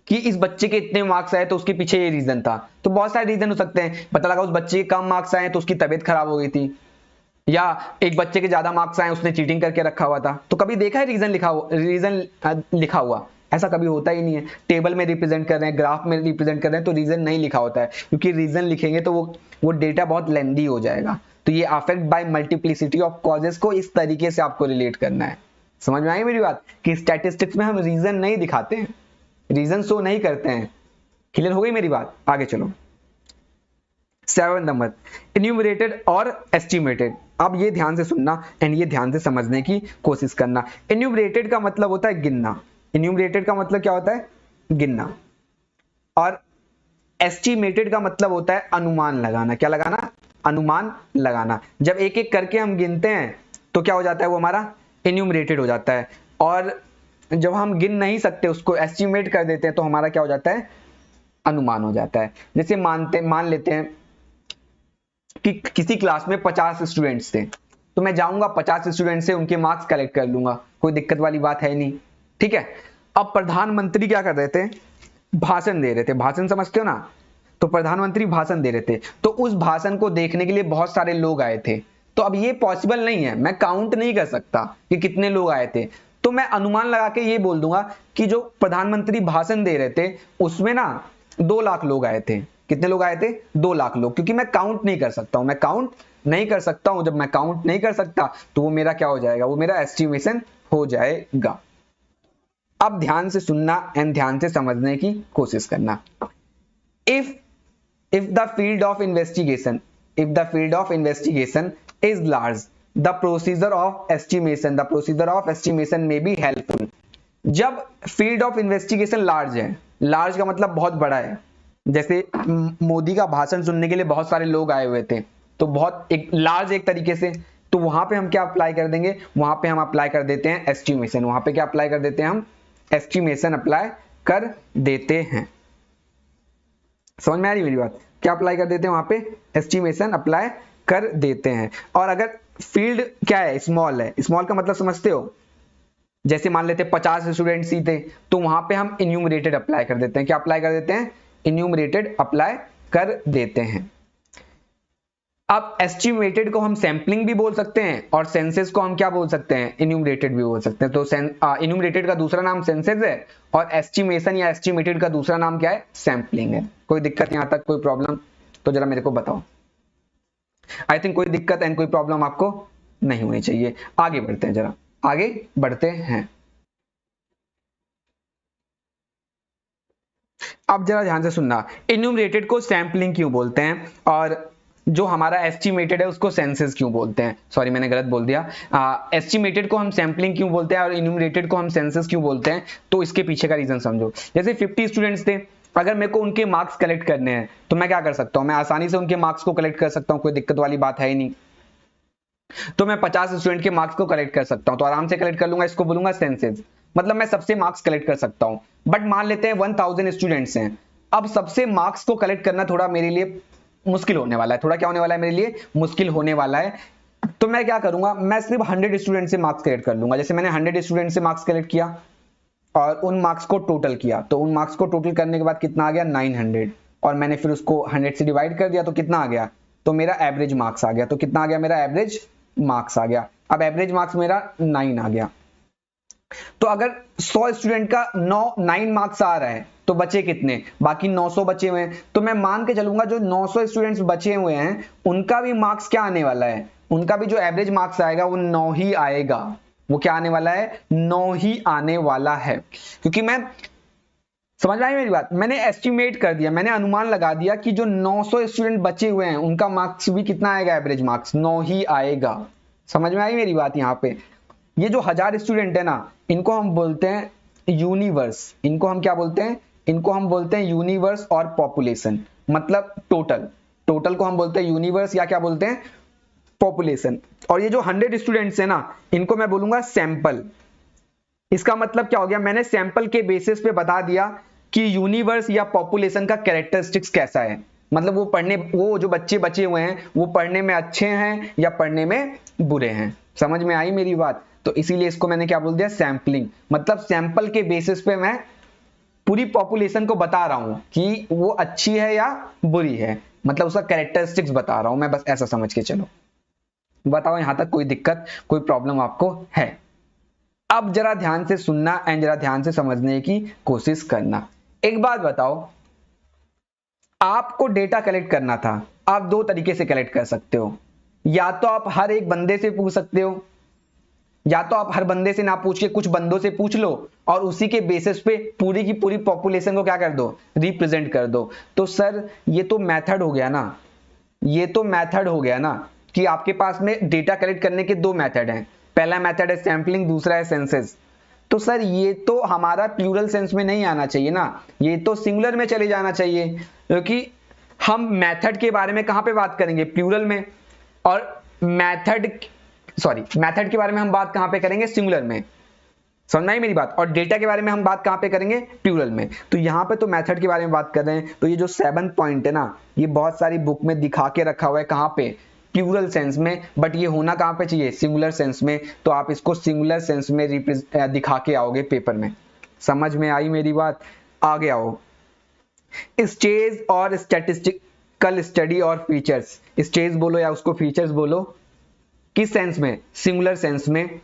कि इस बच्चे के इतने मार्क्स आए तो उसके पीछे ये रीजन था। तो बहुत सारे रीजन हो सकते हैं। पता लगा उस बच्चे के कम मार्क्स आए तो उसकी तबीयत खराब हो गई थी, या एक बच्चे के ज्यादा मार्क्स आए उसने चीटिंग करके रखा हुआ था। तो कभी देखा है रीजन लिखा हुआ? ऐसा कभी होता ही नहीं है। टेबल में रिप्रेजेंट कर रहे हैं, ग्राफ में रिप्रेजेंट कर रहे हैं तो रीजन नहीं लिखा होता है, क्योंकि रीजन लिखेंगे तो वो डेटा बहुत लेंदी हो जाएगा। तो ये affect by multiplicity of causes को इस तरीके से आपको रिलेट करना है। समझ में आई मेरी बात? कि स्टैटिस्टिक्स में हम रीजन नहीं दिखाते हैं, रीजन शो नहीं करते हैं। क्लियर हो गई मेरी बात? आगे चलो। 7 नंबर इन्यूमरेटेड और एस्टिमेटेड। अब ये ध्यान से सुनना एंड ये ध्यान से समझने की कोशिश करना। इन्यूमरेटेड का मतलब होता है गिनना। इन्यूमरेटेड का मतलब क्या होता है? गिनना। और एस्टिमेटेड का मतलब होता है अनुमान लगाना। क्या लगाना? अनुमान लगाना। जब एक एक करके हम गिनते हैं तो क्या हो जाता है, वो हमारा इन्यूमरेटेड हो जाता है। और जब हम गिन नहीं सकते उसको एस्टिमेट कर देते हैं तो हमारा क्या हो जाता है? अनुमान हो जाता है। जैसे मान लेते हैं कि किसी क्लास में 50 स्टूडेंट्स थे, तो मैं जाऊंगा 50 स्टूडेंट से उनके मार्क्स कलेक्ट कर लूंगा, कोई दिक्कत वाली बात है नहीं। ठीक है। अब प्रधानमंत्री क्या कर रहे थे? भाषण दे रहे थे। भाषण समझते हो ना? तो प्रधानमंत्री भाषण दे रहे थे, तो उस भाषण को देखने के लिए बहुत सारे लोग आए थे। तो अब ये पॉसिबल नहीं है, मैं काउंट नहीं कर सकता कि कितने लोग आए थे। तो मैं अनुमान लगा के ये बोल दूंगा कि जो प्रधानमंत्री भाषण दे रहे थे उसमें ना 2 लाख लोग आए थे। कितने लोग आए थे? 2 लाख लोग। क्योंकि मैं काउंट नहीं कर सकता हूं, मैं काउंट नहीं कर सकता हूं। जब मैं काउंट नहीं कर सकता तो वो मेरा क्या हो जाएगा? वो मेरा एस्टिमेशन हो जाएगा। अब ध्यान से सुनना एंड ध्यान से समझने की कोशिश करना। if the field of investigation is large, the procedure of estimation may be helpful। जब फील्ड ऑफ इन्वेस्टिगेशन लार्ज है, लार्ज का मतलब बहुत बड़ा है, जैसे मोदी का भाषण सुनने के लिए बहुत सारे लोग आए हुए थे, तो बहुत एक लार्ज एक तरीके से, तो वहां पे हम क्या अप्लाई कर देंगे? वहां पे हम अप्लाई कर देते हैं एस्टिमेशन। वहां पे क्या अप्लाई कर देते हैं? हम एस्टिमेशन अप्लाई कर देते हैं। समझ में आ रही मेरी बात? क्या अप्लाई कर देते हैं? वहां पे एस्टिमेशन अप्लाई कर देते हैं। और अगर फील्ड क्या है? स्मॉल है। स्मॉल का मतलब समझते हो? जैसे मान लेते 50 स्टूडेंट्स ही थे, तो वहां पे हम इन्यूमरेटेड अप्लाई कर देते हैं। क्या अप्लाई कर देते हैं? इन्यूमरेटेड अप्लाई कर देते हैं। अब एस्टिमेटेड को हम सैंपलिंग भी बोल सकते हैं और सेंसस को हम क्या बोल सकते हैं? इन्यूमरेटेड भी बोल सकते हैं। तो इन्यूमरेटेड का दूसरा नाम सेंसस है और एस्टिमेशन या एस्टिमेटेड का दूसरा नाम क्या है? सैंपलिंग है। कोई दिक्कत यहां तक? कोई प्रॉब्लम? तो जरा मेरे को बताओ। आई थिंक कोई दिक्कत एंड कोई प्रॉब्लम आपको नहीं होनी चाहिए। आगे बढ़ते हैं, जरा आगे बढ़ते हैं। अब जरा ध्यान से सुनना, इन्यूमरेटेड को सैंपलिंग क्यों बोलते हैं और जो हमारा एस्टिमेटेड है उसको सेंसस क्यों बोलते हैं? सॉरी मैंने गलत बोल दिया। एस्टिमेटेड को हम सैंपलिंग क्यों बोलते हैं और इन्यूमरेटेड को हम सेंसस क्यों बोलते हैं? तो इसके पीछे का रीजन समझो। जैसे 50 स्टूडेंट्स थे, अगर मेरे को उनके मार्क्स कलेक्ट करने हैं तो मैं क्या कर सकता हूं? मैं आसानी से उनके मार्क्स को कलेक्ट कर सकता हूं, कोई दिक्कत वाली बात है ही नहीं। तो मैं 50 स्टूडेंट के मार्क्स को कलेक्ट कर सकता हूं, तो आराम से कलेक्ट कर लूंगा। इसको बोलूंगा सेंसस, मतलब मैं सबसे मार्क्स कलेक्ट कर सकता हूं। बट मान लेते हैं 1000 स्टूडेंट्स हैं, अब सबसे मार्क्स को कलेक्ट करना थोड़ा मेरे लिए मुश्किल होने वाला है। थोड़ा क्या होने वाला है? मेरे लिए मुश्किल होने वाला है। तो मैं क्या करूंगा, मैं सिर्फ 100 स्टूडेंट से मार्क्स कलेक्ट कर लूंगा। जैसे मैंने 100 स्टूडेंट से मार्क्स कलेक्ट किया और उन मार्क्स को टोटल किया, तो उन मार्क्स को टोटल करने के बाद कितना आ गया 900, और मैंने फिर उसको 100 से डिवाइड कर दिया तो कितना आ गया, तो मेरा एवरेज मार्क्स आ गया। तो कितना आ गया, मेरा एवरेज मार्क्स आ गया। अब एवरेज मार्क्स मेरा 9 आ गया। तो अगर 100 स्टूडेंट का 9 मार्क्स आ रहा है तो बचे कितने, बाकी 900 बचे हुए हैं। तो मैं मान के चलूंगा जो 900 स्टूडेंट्स बचे हुए हैं उनका भी मार्क्स क्या आने वाला है, उनका भी जो एवरेज मार्क्स आएगा वो 9 ही आएगा। वो क्या आने वाला है, 9 ही आने वाला है। क्योंकि मैं, समझ में आई मेरी बात, मैंने एस्टिमेट कर दिया, मैंने अनुमान लगा दिया कि जो 900 स्टूडेंट बचे हुए हैं उनका मार्क्स भी कितना आएगा, एवरेज मार्क्स 9 ही आएगा। समझ में आई मेरी बात। यहाँ पे ये जो 1000 स्टूडेंट है ना, इनको हम बोलते हैं यूनिवर्स। इनको हम क्या बोलते हैं, इनको हम बोलते हैं यूनिवर्स और पॉपुलेशन, मतलब टोटल को हम बोलते हैं यूनिवर्स या क्या बोलते हैं, पॉपुलेशन। और ये जो 100 स्टूडेंट्स है ना, इनको मैं बोलूंगा सैंपल। इसका मतलब क्या हो गया, मैंने सैंपल के बेसिस पे बता दिया कि यूनिवर्स या पॉपुलेशन का कैरेक्टरिस्टिक्स कैसा है। मतलब वो जो बच्चे बचे हुए हैं वो पढ़ने में अच्छे हैं या पढ़ने में बुरे हैं। समझ में आई मेरी बात। तो इसीलिए इसको मैंने क्या बोल दिया, सैंपलिंग। मतलब सैंपल के बेसिस पे मैं पूरी पॉपुलेशन को बता रहा हूं कि वो अच्छी है या बुरी है, मतलब उसका कैरेक्टरिस्टिक्स बता रहा हूं मैं, बस ऐसा समझ के चलो। बताओ यहां तक कोई दिक्कत, कोई प्रॉब्लम आपको है? अब जरा ध्यान से सुनना एंड जरा ध्यान से समझने की कोशिश करना। एक बात बताओ, आपको डेटा कलेक्ट करना था, आप दो तरीके से कलेक्ट कर सकते हो। या तो आप हर एक बंदे से पूछ सकते हो, या तो आप हर बंदे से ना पूछ के कुछ बंदों से पूछ लो और उसी के बेसिस पे पूरी की पूरी पॉपुलेशन को क्या कर दो, रिप्रेजेंट कर दो। तो सर ये तो मेथड हो गया ना, ये तो मेथड हो गया ना कि आपके पास में डेटा कलेक्ट करने के दो मेथड हैं। पहला मेथड है सैंपलिंग, दूसरा है सेंसस। तो सर ये तो हमारा प्लूरल सेंस में नहीं आना चाहिए ना, ये तो सिंगुलर में चले जाना चाहिए। क्योंकि हम मेथड के बारे में कहां पे बात करेंगे, प्लूरल में, और मेथड के बारे में हम बात कहां पे करेंगे, सिंगुलर में। समझ में आई मेरी बात। और डेटा के बारे में हम बात कहां पे करेंगे, प्लूरल में। तो यहां पे तो मेथड के बारे में बात कर रहे हैं। तो ये जो 7th पॉइंट है ना, ये बहुत सारी बुक में दिखा के रखा हुआ है, कहां पे, प्लूरल सेंस में, बट ये होना कहां पे चाहिए, सिंगुलर सेंस में। तो आप इसको सिंगुलर सेंस में दिखा के आओगे पेपर में। समझ में आई मेरी बात। आगे आओ, स्टेज और स्टैटिस्टिकल स्टडी और फीचर्स। स्टेज बोलो या उसको फीचर्स बोलो, किस सेंस में, सिंगुलर सेंस में।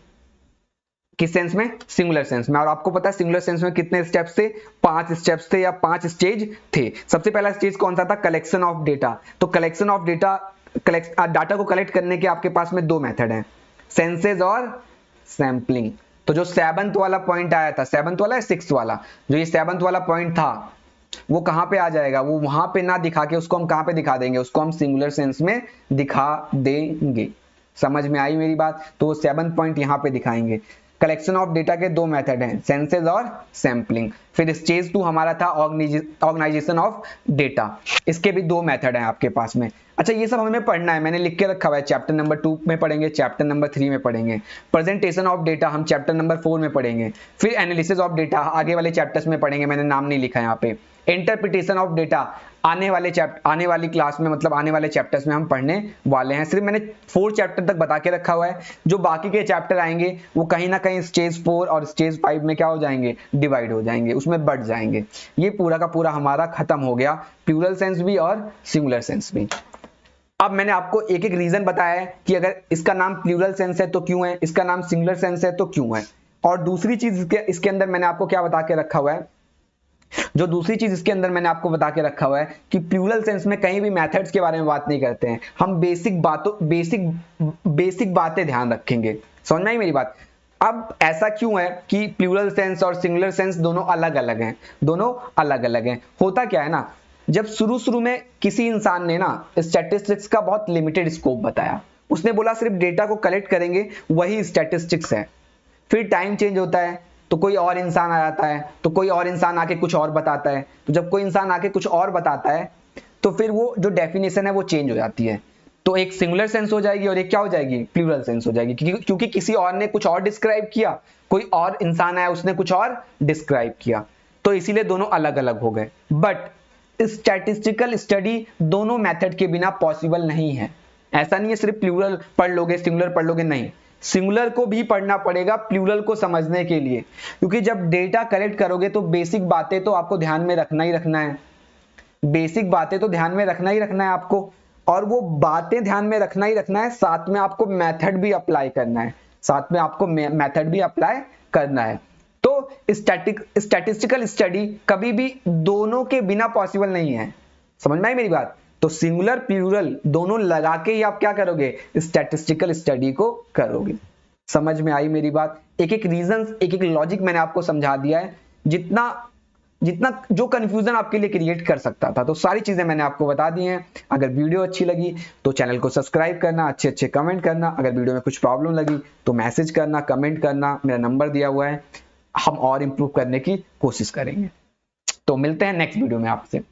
किस सेंस में, सिंगुलर सेंस में। और आपको पता है सिंगुलर सेंस में कितने स्टेप्स थे, 5 स्टेप्स थे या 5 स्टेज थे। सबसे पहला स्टेज कौन सा था, कलेक्शन ऑफ डेटा। तो कलेक्शन ऑफ डेटा, डाटा को कलेक्ट करने के आपके पास में दो मेथड हैं, सेंसेस और सैंपलिंग। तो जो 7th वाला पॉइंट आया था, 7th वाला या 6th वाला, जो ये 7th वाला पॉइंट था वो कहां पे आ जाएगा, वो वहां पे ना दिखा के उसको हम कहां पे दिखा देंगे, उसको हम सिंगुलर सेंस में दिखा देंगे। समझ में आई मेरी बात। तो वो 7th पॉइंट यहां पे दिखाएंगे। कलेक्शन ऑफ डेटा के दो मेथड हैं, सेंसेस और सैंपलिंग। फिर स्टेज 2 हमारा था ऑर्गेनाइजेशन ऑफ डेटा, इसके भी दो मेथड हैं आपके पास में। अच्छा ये सब हमें पढ़ना है, मैंने लिख के रखा हुआ है, चैप्टर नंबर 2 में पढ़ेंगे, चैप्टर नंबर 3 में पढ़ेंगे। प्रेजेंटेशन ऑफ डेटा हम चैप्टर नंबर 4 में पढ़ेंगे। फिर एनालिसिस ऑफ डेटा आगे वाले चैप्टर्स में पढ़ेंगे, मैंने नाम नहीं लिखा यहाँ पे। इंटरप्रिटेशन ऑफ डेटा आने वाली क्लास में, मतलब आने वाले चैप्टर्स में हम पढ़ने वाले हैं। सिर्फ मैंने 4 चैप्टर तक बता के रखा हुआ है, जो बाकी के चैप्टर आएंगे वो कहीं ना कहीं स्टेज 4 और स्टेज 5 में क्या हो जाएंगे, डिवाइड हो जाएंगे, उसमें बढ़ जाएंगे। ये पूरा का पूरा हमारा खत्म हो गया, प्लूरल सेंस भी और सिंगुलर सेंस भी। अब मैंने आपको एक एक रीजन बताया है कि अगर इसका नाम प्लूरल सेंस है तो क्यों है, इसका नाम सिंगुलर सेंस है तो क्यों है। और दूसरी चीज इसके अंदर मैंने आपको क्या बता के रखा हुआ है, जो दूसरी चीज इसके अंदर मैंने आपको बता के रखा हुआ है कि प्लूरल सेंस में कहीं भी मेथड्स के बारे में बात नहीं करते हैं, हम बेसिक बातें ध्यान रखेंगे। समझ में आई मेरी बात। अब ऐसा क्यों है कि प्लूरल सेंस और सिंगुलर सेंस दोनों अलग अलग हैं, दोनों अलग अलग हैं। होता क्या है ना, जब शुरू में किसी इंसान ने ना स्टैटिस्टिक्स का बहुत लिमिटेड स्कोप बताया, उसने बोला सिर्फ डेटा को कलेक्ट करेंगे वही स्टैटिस्टिक्स है। फिर टाइम चेंज होता है तो कोई और इंसान आ जाता है, तो कोई और इंसान आके कुछ और बताता है, तो जब कोई इंसान आके कुछ और बताता है तो फिर वो जो डेफिनेशन है वो चेंज हो जाती है। तो एक सिंगुलर सेंस हो जाएगी और एक क्या हो जाएगी, प्लूरल सेंस हो जाएगी, क्योंकि किसी और ने कुछ और डिस्क्राइब किया, कोई और इंसान आया उसने कुछ और डिस्क्राइब किया, तो इसीलिए दोनों अलग अलग हो गए। बट स्टैटिस्टिकल स्टडी दोनों मेथड के बिना पॉसिबल नहीं है। ऐसा नहीं है सिर्फ प्लूरल पढ़ लोगे सिंगुलर पढ़ लोगे, नहीं, सिंगुलर को भी पढ़ना पड़ेगा प्लूरल को समझने के लिए, क्योंकि जब डेटा कलेक्ट करोगे तो बेसिक बातें तो आपको ध्यान में रखना ही रखना है, बेसिक बातें तो ध्यान में रखना ही रखना है आपको, और वो बातें ध्यान में रखना ही रखना है, साथ में आपको मेथड भी अप्लाई करना है, साथ में आपको मेथड भी अप्लाई करना है। तो स्टैटिस्टिकल स्टडी कभी भी दोनों के बिना पॉसिबल नहीं है, समझ में आई मेरी बात। तो सिंगुलर प्लूरल दोनों लगा के ही आप क्या करोगे, स्टैटिस्टिकल स्टडी को करोगे। समझ में आई मेरी बात। एक एक रीजन, एक एक लॉजिक मैंने आपको समझा दिया है, जितना जो कंफ्यूजन आपके लिए क्रिएट कर सकता था, तो सारी चीजें मैंने आपको बता दी हैं। अगर वीडियो अच्छी लगी तो चैनल को सब्सक्राइब करना, अच्छे अच्छे कमेंट करना, अगर वीडियो में कुछ प्रॉब्लम लगी तो मैसेज करना, कमेंट करना, मेरा नंबर दिया हुआ है, हम और इंप्रूव करने की कोशिश करेंगे। तो मिलते हैं नेक्स्ट वीडियो में आपसे।